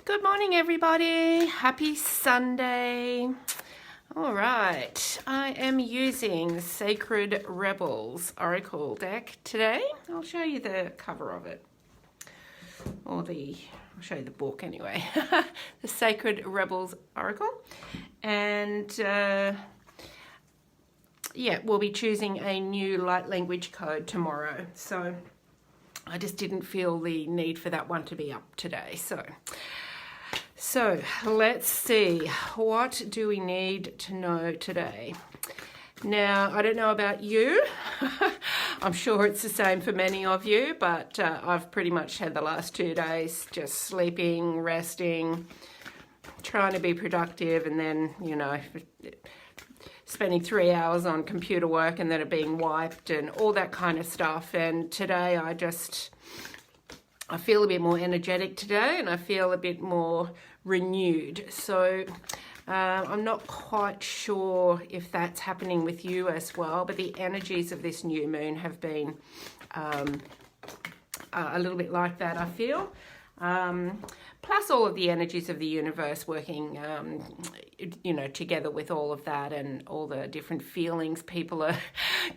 Good morning, everybody. Happy Sunday. All right, I am using Sacred Rebels Oracle deck today. I'll show you the cover of it, I'll show you the book anyway. The Sacred Rebels Oracle. And yeah, we'll be choosing a new light language code tomorrow. So I just didn't feel the need for that one to be up today. So let's see, what do we need to know today? Now, I don't know about you. I'm sure it's the same for many of you, but I've pretty much had the last 2 days just sleeping, resting, trying to be productive, and then, spending 3 hours on computer work and then it being wiped and all that kind of stuff. And today I feel a bit more energetic today, and I feel a bit more renewed. So I'm not quite sure if that's happening with you as well, but the energies of this new moon have been a little bit like that, I feel. Plus all of the energies of the universe working, together with all of that and all the different feelings people are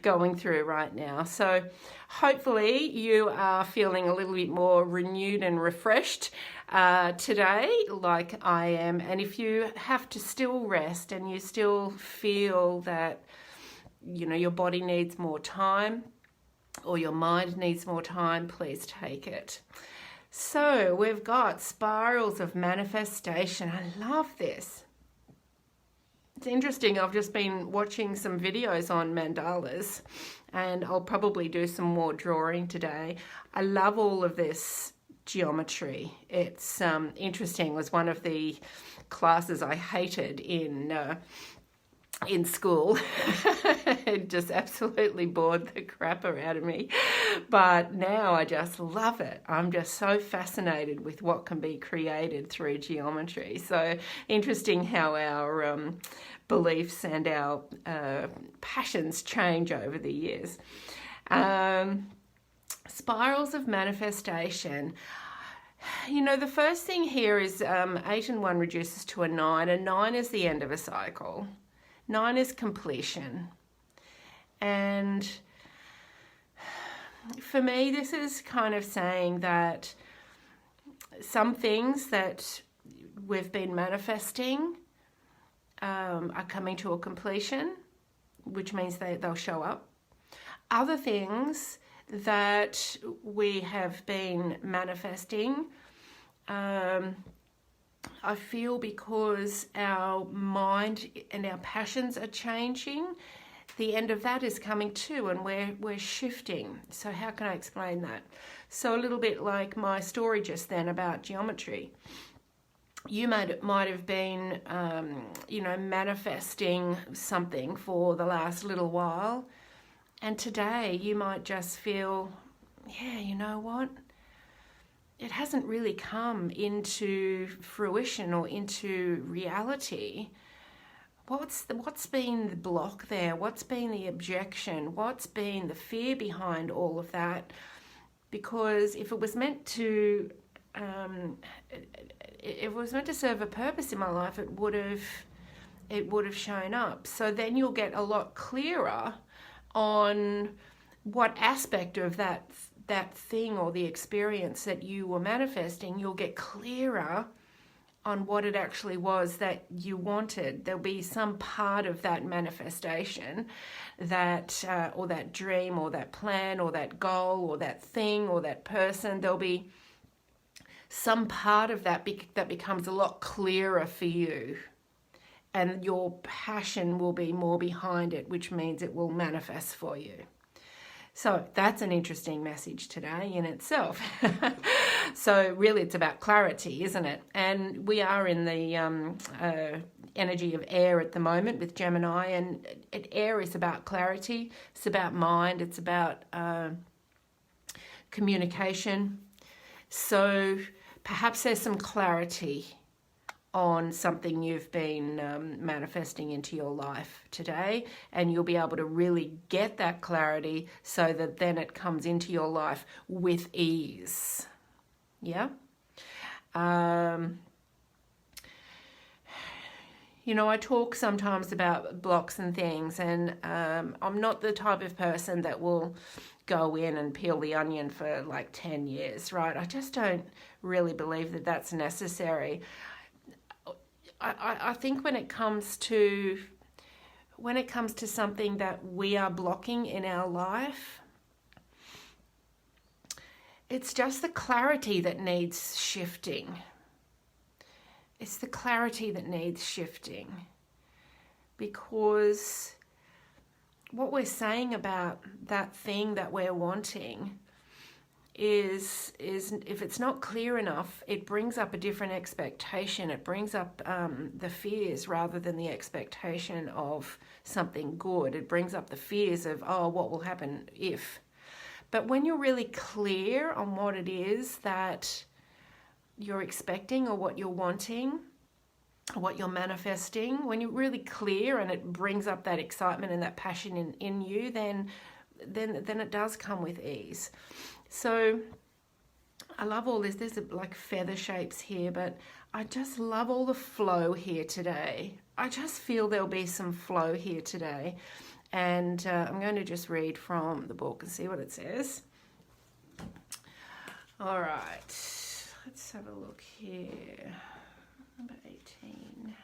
going through right now. So hopefully you are feeling a little bit more renewed and refreshed today, like I am. And if you have to still rest and you still feel that, your body needs more time or your mind needs more time, please take it. So we've got spirals of manifestation. I love this. It's interesting. I've just been watching some videos on mandalas, and I'll probably do some more drawing today. I love all of this geometry. It's interesting. It was one of the classes I hated in school. It just absolutely bored the crap out of me, but now I just love it. I'm just so fascinated with what can be created through geometry. So interesting how our beliefs and our passions change over the years. Spirals of manifestation. The first thing here is 8 and 1 reduces to a 9. A 9 is the end of a cycle. 9 is completion. And for me, this is kind of saying that some things that we've been manifesting are coming to a completion, which means they'll show up. Other things that we have been manifesting, I feel because our mind and our passions are changing, the end of that is coming too, and we're shifting. So how can I explain that? So a little bit like my story just then about geometry. You might have been, manifesting something for the last little while, and today you might just feel, yeah, you know what? It hasn't really come into fruition or into reality. What's been the block there? What's been the objection? What's been the fear behind all of that? Because if it was meant to, serve a purpose in my life, it would have shown up. So then you'll get a lot clearer on what aspect of that thing or the experience that you were manifesting. You'll get clearer on what it actually was that you wanted. There'll be some part of that manifestation that or that dream or that plan or that goal or that thing or that person. There'll be some part of that that becomes a lot clearer for you, and your passion will be more behind it, which means it will manifest for you. So that's an interesting message today in itself. So really it's about clarity, isn't it? And we are in the energy of air at the moment with Gemini, and air is about clarity, it's about mind, it's about communication. So perhaps there's some clarity on something you've been manifesting into your life today, and you'll be able to really get that clarity so that then it comes into your life with ease. Yeah. You know, I talk sometimes about blocks and things, and I'm not the type of person that will go in and peel the onion for like 10 years, right? I just don't really believe that that's necessary. I think when it comes to something that we are blocking in our life, it's just the clarity that needs shifting. It's the clarity that needs shifting, because what we're saying about that thing that we're wanting is if it's not clear enough, it brings up a different expectation. It brings up the fears rather than the expectation of something good. It brings up the fears of, oh, what will happen if. But when you're really clear on what it is that you're expecting or what you're wanting, what you're manifesting, when you're really clear and it brings up that excitement and that passion in you, then it does come with ease. So I love all this. There's like feather shapes here, but I just love all the flow here today. I just feel there'll be some flow here today. And I'm going to just read from the book and see what it says. All right, let's have a look here. Number 18.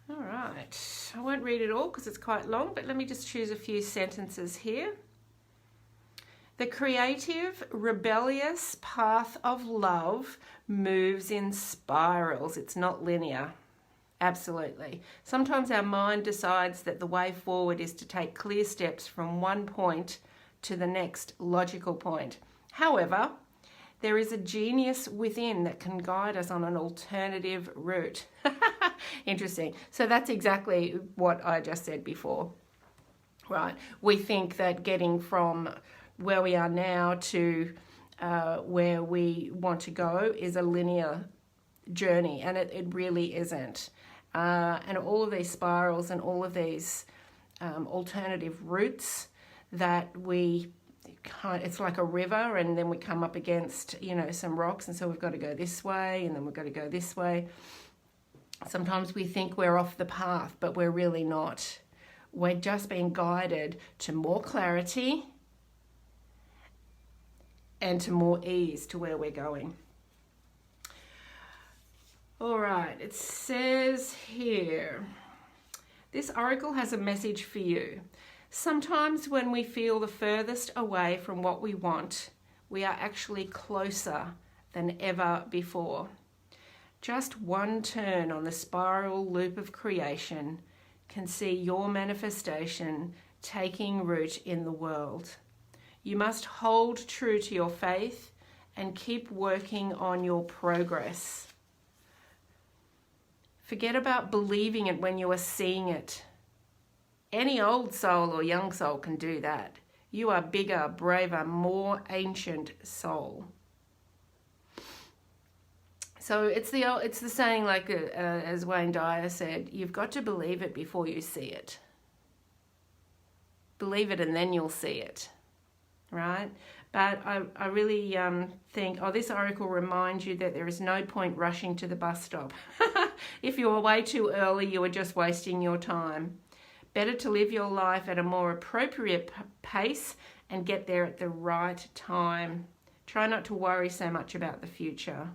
All right, I won't read it all because it's quite long, but let me just choose a few sentences here. The creative, rebellious path of love moves in spirals. It's not linear. Absolutely. Sometimes our mind decides that the way forward is to take clear steps from one point to the next logical point. However, there is a genius within that can guide us on an alternative route. Interesting. So that's exactly what I just said before, right? We think that getting from where we are now to where we want to go is a linear journey, and it really isn't. And all of these spirals and all of these alternative routes that it's like a river, and then we come up against, some rocks, and so we've got to go this way, and then we've got to go this way. Sometimes we think we're off the path, but we're really not. We're just being guided to more clarity and to more ease to where we're going. All right, it says here, this oracle has a message for you. Sometimes when we feel the furthest away from what we want, we are actually closer than ever before. Just one turn on the spiral loop of creation can see your manifestation taking root in the world. You must hold true to your faith and keep working on your progress. Forget about believing it when you are seeing it. Any old soul or young soul can do that. You are bigger, braver, more ancient soul. So it's the saying, like as Wayne Dyer said, you've got to believe it before you see it. Believe it and then you'll see it, right? But I really think, this oracle reminds you that there is no point rushing to the bus stop. If you are way too early, you are just wasting your time. Better to live your life at a more appropriate pace and get there at the right time. Try not to worry so much about the future.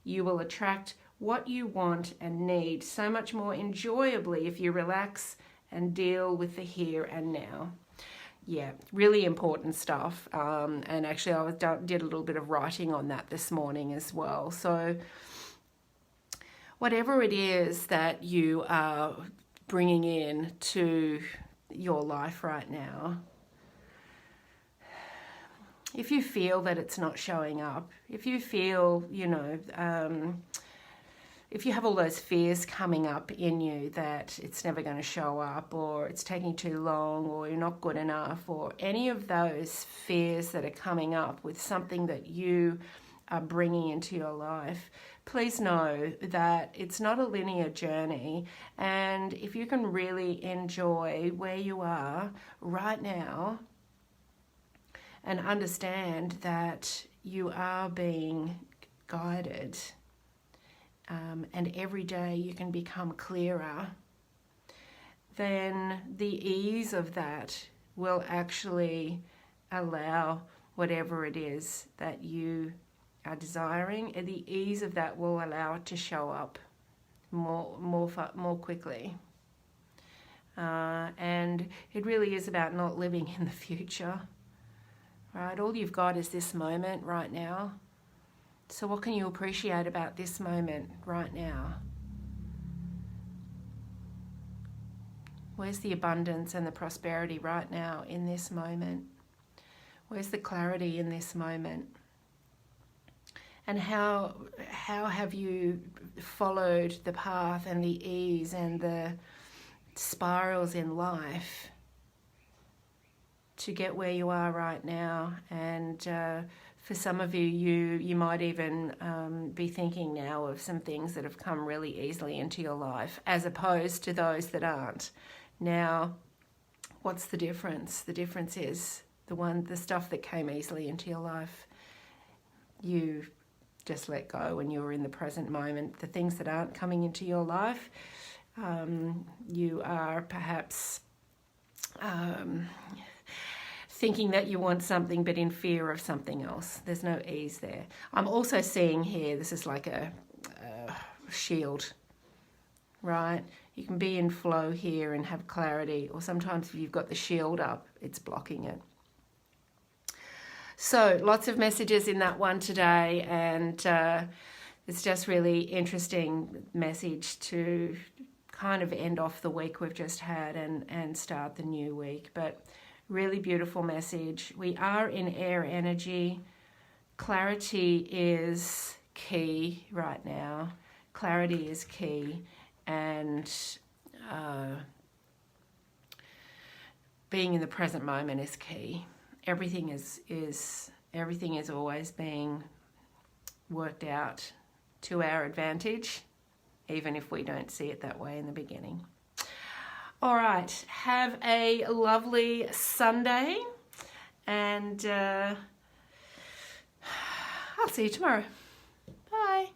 You will attract what you want and need so much more enjoyably if you relax and deal with the here and now. Yeah, really important stuff. And actually I did a little bit of writing on that this morning as well. So whatever it is that you are bringing in to your life right now, if you feel that it's not showing up, if you feel, if you have all those fears coming up in you that it's never going to show up, or it's taking too long, or you're not good enough, or any of those fears that are coming up with something that you are bringing into your life, please know that it's not a linear journey. And if you can really enjoy where you are right now and understand that you are being guided, and every day you can become clearer, then the ease of that will actually allow whatever it is that you are desiring, and the ease of that will allow it to show up more quickly. And it really is about not living in the future, right? All you've got is this moment right now. So what can you appreciate about this moment right now? Where's the abundance and the prosperity right now in this moment? Where's the clarity in this moment? And how have you followed the path and the ease and the spirals in life to get where you are right now? And for some of you, you might even be thinking now of some things that have come really easily into your life, as opposed to those that aren't. Now, what's the difference? The difference is the stuff that came easily into your life, you just let go when you were in the present moment. The things that aren't coming into your life, you are perhaps thinking that you want something but in fear of something else. There's no ease there. I'm also seeing here, this is like a shield, right? You can be in flow here and have clarity, or sometimes if you've got the shield up, it's blocking it. So lots of messages in that one today, and it's just really interesting message to kind of end off the week we've just had and start the new week. But really beautiful message. We are in air energy. Clarity is key right now. Clarity is key, and being in the present moment is key. Everything is always being worked out to our advantage, even if we don't see it that way in the beginning. All right, have a lovely Sunday, and I'll see you tomorrow. Bye.